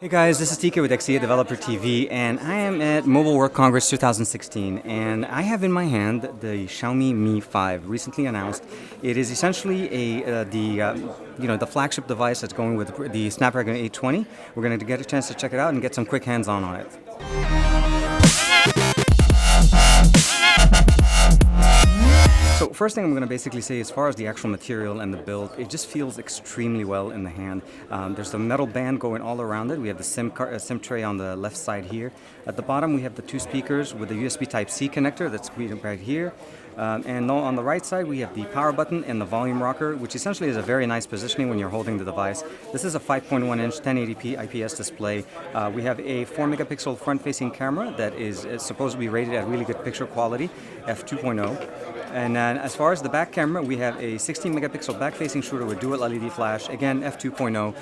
Hey guys, this is TK with XDA Developer TV, and I am at Mobile World Congress 2016, and I have in my hand the Xiaomi Mi 5, recently announced. It is essentially the flagship device that's going with the Snapdragon 820. We're going to get a chance to check it out and get some quick hands-on on it. So first thing I'm going to basically say, as far as the actual material and the build, it just feels extremely well in the hand. There's a metal band going all around it. We have the SIM tray on the left side here. At the bottom we have the two speakers with the USB Type-C connector that's right here. And on the right side we have the power button and the volume rocker, which essentially is a very nice positioning when you're holding the device. This is a 5.1-inch 1080p IPS display. We have a 4-megapixel front-facing camera that is supposed to be rated at really good picture quality, f2.0. And then as far as the back camera, we have a 16-megapixel back-facing shooter with dual LED flash, again f2.0,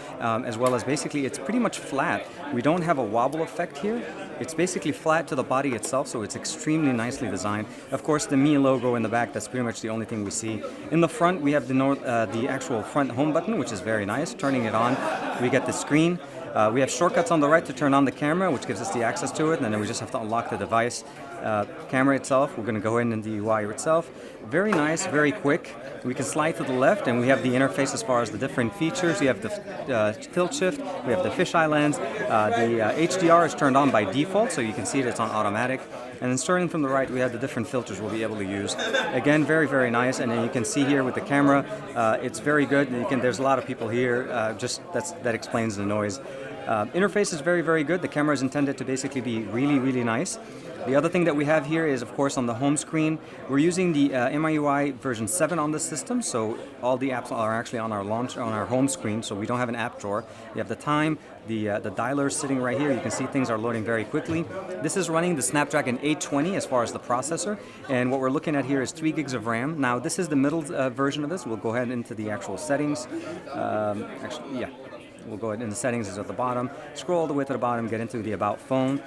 as well as basically it's pretty much flat. We don't have a wobble effect here. It's basically flat to the body itself, so it's extremely nicely designed. Of course, the Mi logo in the back, that's pretty much the only thing we see. In the front, we have the actual front home button, which is very nice. Turning it on, we get the screen. We have shortcuts on the right to turn on the camera, which gives us the access to it, and then we just have to unlock the device. Camera itself, we're going to go in the UI itself. Very nice, very quick. We can slide to the left, and we have the interface as far as the different features. We have the tilt shift, we have the fisheye lens. The HDR is turned on by default, so you can see it's on automatic. And then starting from the right, we have the different filters we'll be able to use. Again, very, very nice. And then you can see here with the camera, it's very good. There's a lot of people here. That explains the noise. Interface is very, very good. The camera is intended to basically be really, really nice. The other thing that we have here is, of course, on the home screen, we're using the MIUI version 7 on the system, so all the apps are actually on our home screen, so we don't have an app drawer. We have the time, the dialer is sitting right here. You can see things are loading very quickly. This is running the Snapdragon 820 as far as the processor, and what we're looking at here is 3 gigs of RAM. Now, this is the middle version of this. We'll go ahead into the actual settings. We'll go ahead in the settings is at the bottom. Scroll all the way to the bottom, get into the About Phone.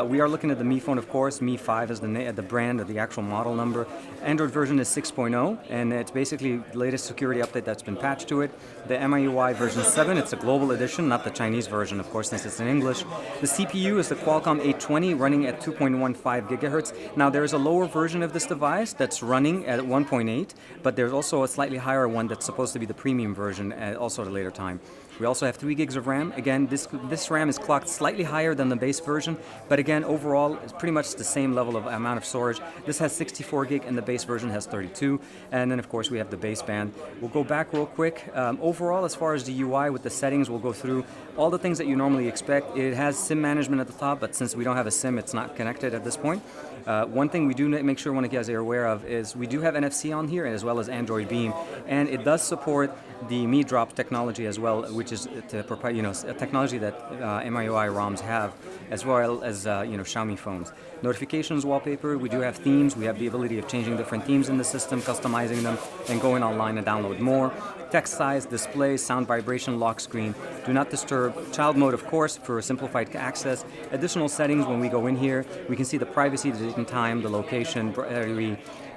We are looking at the Mi phone, of course. Mi 5 is the brand, or the actual model number. Android version is 6.0, and it's basically the latest security update that's been patched to it. The MIUI version 7, it's a global edition, not the Chinese version, of course, since it's in English. The CPU is the Qualcomm 820, running at 2.15 gigahertz. Now, there is a lower version of this device that's running at 1.8, but there's also a slightly higher one that's supposed to be the premium version, also at a later time. We also have 3 gigs of RAM. Again, this RAM is clocked slightly higher than the base version, but again, overall, it's pretty much the same level of amount of storage. This has 64 gig and the base version has 32. And then, of course, we have the baseband. We'll go back real quick. Overall, as far as the UI with the settings, we'll go through all the things that you normally expect. It has SIM management at the top, but since we don't have a SIM, it's not connected at this point. One thing we do make sure one of you guys are aware of is we do have NFC on here, as well as Android Beam, and it does support the Mi Drop technology as well, which is a technology that MIUI ROMs have, as well as Xiaomi phones. Notifications, wallpaper, we do have themes. We have the ability of changing different themes in the system, customizing them, and going online and download more. Text size, display, sound vibration, lock screen, do not disturb, child mode, of course, for simplified access. Additional settings, when we go in here, we can see the privacy, the date and time, the location,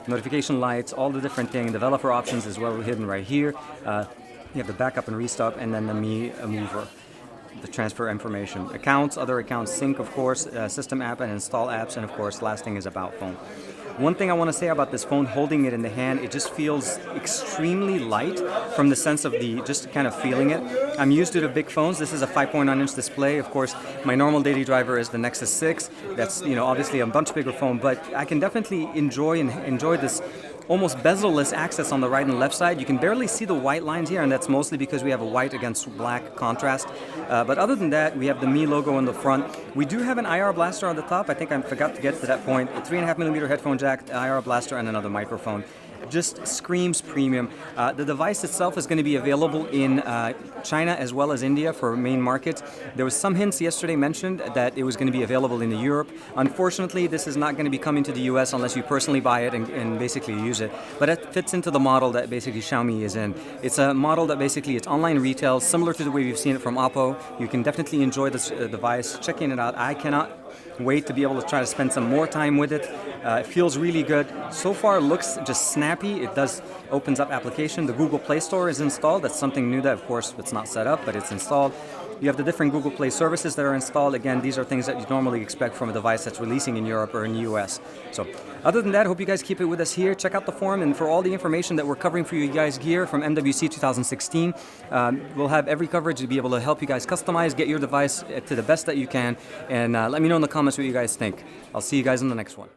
notification lights, all the different things. Developer options as well hidden right here. You have the backup and restart, and then the Mi Mover, the transfer information. Accounts, other accounts, sync, of course, system app and install apps, and of course, last thing is About Phone. One thing I want to say about this phone, holding it in the hand, it just feels extremely light from the sense of just kind of feeling it. I'm used to the big phones. This is a 5.9-inch display. Of course, my normal daily driver is the Nexus 6. That's, obviously a much bigger phone, but I can definitely enjoy this almost bezel-less access on the right and left side. You can barely see the white lines here, and that's mostly because we have a white against black contrast. But other than that, we have the Mi logo in the front. We do have an IR blaster on the top. I think I forgot to get to that point. A 3.5mm headphone jack, IR blaster, and another microphone. Just screams premium. The device itself is going to be available in China as well as India for main markets. There was some hints yesterday mentioned that it was going to be available in Europe. Unfortunately, this is not going to be coming to the US unless you personally buy it and basically use it. But it fits into the model that basically Xiaomi is in. It's a model that basically it's online retail, similar to the way we've seen it from Oppo. You can definitely enjoy this device. Checking it out, I cannot wait to be able to try to spend some more time with it. It feels really good. So far, it looks just snappy. It opens up application. The Google Play Store is installed. That's something new that, of course, it's not set up, but it's installed. You have the different Google Play services that are installed. Again, these are things that you normally expect from a device that's releasing in Europe or in the US. So other than that, I hope you guys keep it with us here. Check out the forum, and for all the information that we're covering for you guys here from MWC 2016, we'll have every coverage to be able to help you guys customize, get your device to the best that you can, and let me know in the comments what you guys think. I'll see you guys in the next one.